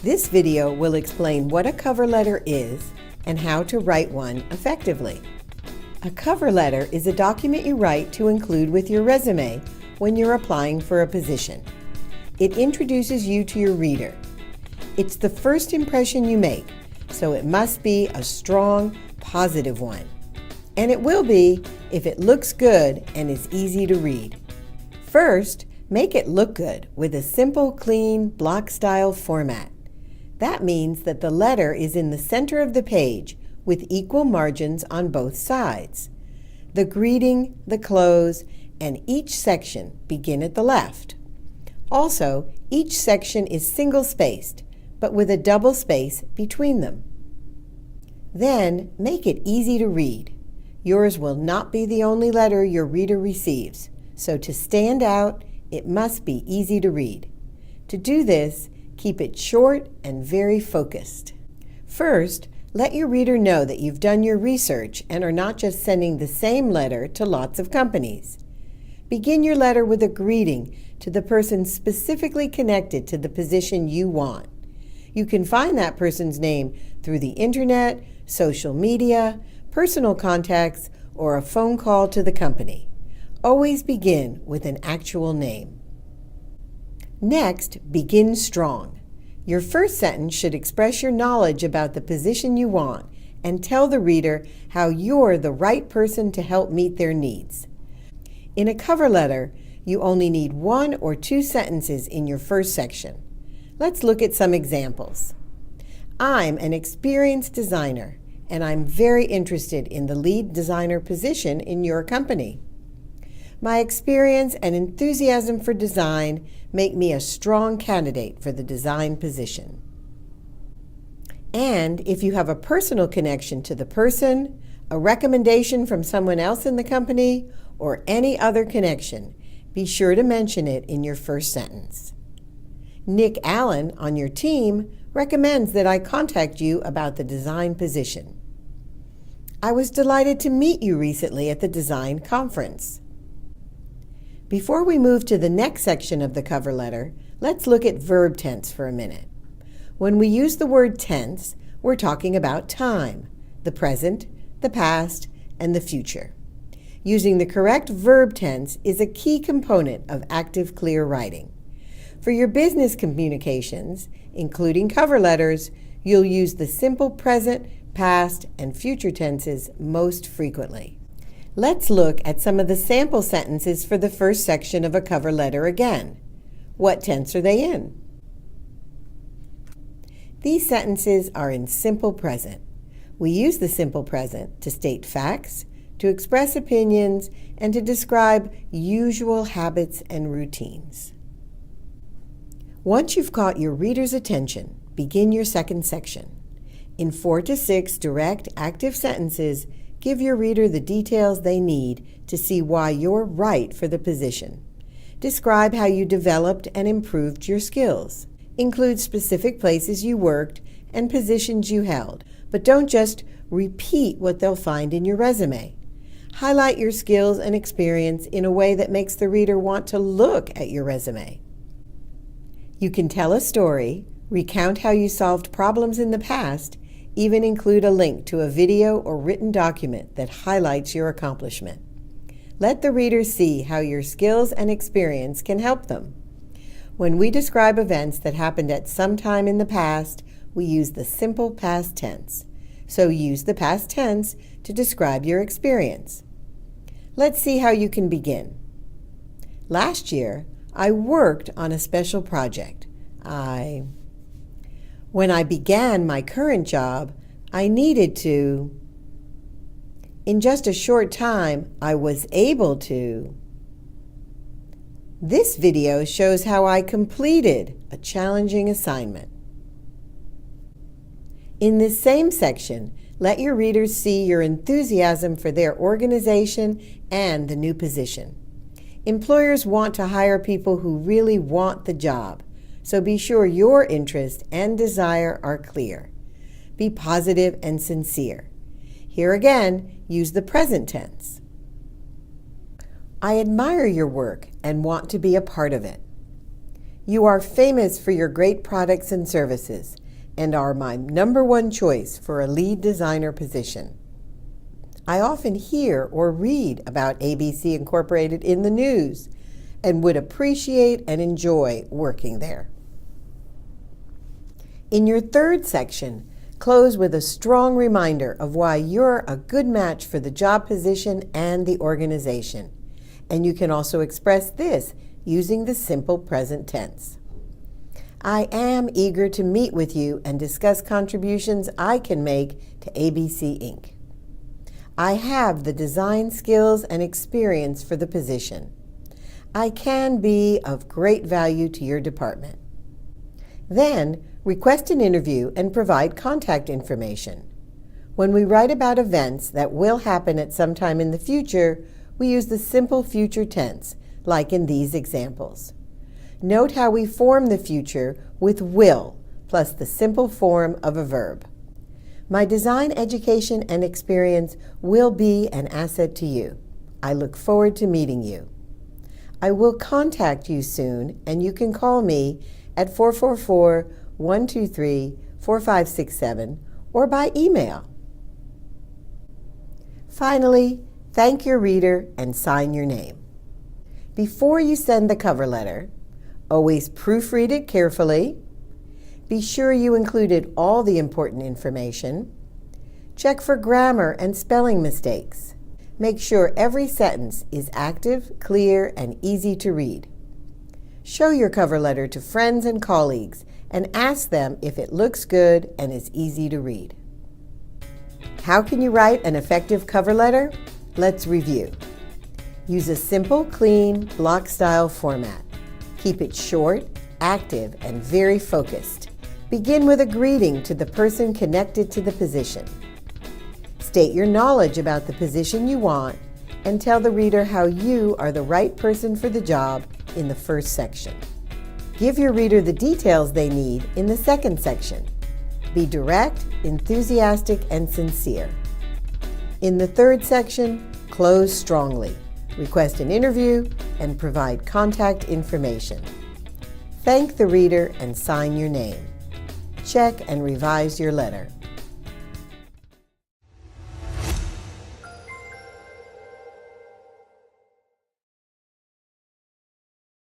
This video will explain what a cover letter is and how to write one effectively. A cover letter is a document you write to include with your resume when you're applying for a position. It introduces you to your reader. It's the first impression you make, so it must be a strong, positive one. And it will be if it looks good and is easy to read. First, make it look good with a simple, clean, block-style format. That means that the letter is in the center of the page with equal margins on both sides. The greeting, the close, and each section begin at the left. Also, each section is single-spaced, but with a double space between them. Then, make it easy to read. Yours will not be the only letter your reader receives, so to stand out, it must be easy to read. To do this, keep it short and very focused. First, let your reader know that you've done your research and are not just sending the same letter to lots of companies. Begin your letter with a greeting to the person specifically connected to the position you want. You can find that person's name through the internet, social media, personal contacts, or a phone call to the company. Always begin with an actual name. Next, begin strong. Your first sentence should express your knowledge about the position you want and tell the reader how you're the right person to help meet their needs. In a cover letter, you only need 1 or 2 sentences in your first section. Let's look at some examples. I'm an experienced designer, and I'm very interested in the lead designer position in your company. My experience and enthusiasm for design make me a strong candidate for the design position. And if you have a personal connection to the person, a recommendation from someone else in the company, or any other connection, be sure to mention it in your first sentence. Nick Allen on your team recommends that I contact you about the design position. I was delighted to meet you recently at the design conference. Before we move to the next section of the cover letter, let's look at verb tense for a minute. When we use the word tense, we're talking about time, the present, the past, and the future. Using the correct verb tense is a key component of active, clear writing. For your business communications, including cover letters, you'll use the simple present, past, and future tenses most frequently. Let's look at some of the sample sentences for the first section of a cover letter again. What tense are they in? These sentences are in simple present. We use the simple present to state facts, to express opinions, and to describe usual habits and routines. Once you've caught your reader's attention, begin your second section. In 4 to 6 direct, active sentences, give your reader the details they need to see why you're right for the position. Describe how you developed and improved your skills. Include specific places you worked and positions you held, but don't just repeat what they'll find in your resume. Highlight your skills and experience in a way that makes the reader want to look at your resume. You can tell a story, recount how you solved problems in the past, even include a link to a video or written document that highlights your accomplishment. Let the reader see how your skills and experience can help them. When we describe events that happened at some time in the past, we use the simple past tense. So use the past tense to describe your experience. Let's see how you can begin. Last year, I worked on a special project. When I began my current job, I needed to. In just a short time, I was able to. This video shows how I completed a challenging assignment. In this same section, let your readers see your enthusiasm for their organization and the new position. Employers want to hire people who really want the job, so be sure your interest and desire are clear. Be positive and sincere. Here again, use the present tense. I admire your work and want to be a part of it. You are famous for your great products and services and are my #1 choice for a lead designer position. I often hear or read about ABC Incorporated in the news and would appreciate and enjoy working there. In your third section, close with a strong reminder of why you're a good match for the job position and the organization. And you can also express this using the simple present tense. I am eager to meet with you and discuss contributions I can make to ABC Inc. I have the design skills and experience for the position. I can be of great value to your department. Then, request an interview and provide contact information. When we write about events that will happen at some time in the future, we use the simple future tense, like in these examples. Note how we form the future with will, plus the simple form of a verb. My design education and experience will be an asset to you. I look forward to meeting you. I will contact you soon, and you can call me at 444-123-4567 or by email. Finally, thank your reader and sign your name. Before you send the cover letter, always proofread it carefully. Be sure you included all the important information. Check for grammar and spelling mistakes. Make sure every sentence is active, clear, and easy to read. Show your cover letter to friends and colleagues and ask them if it looks good and is easy to read. How can you write an effective cover letter? Let's review. Use a simple, clean, block-style format. Keep it short, active, and very focused. Begin with a greeting to the person connected to the position. State your knowledge about the position you want and tell the reader how you are the right person for the job in the first section. Give your reader the details they need in the second section. Be direct, enthusiastic, and sincere. In the third section, close strongly. Request an interview and provide contact information. Thank the reader and sign your name. Check and revise your letter.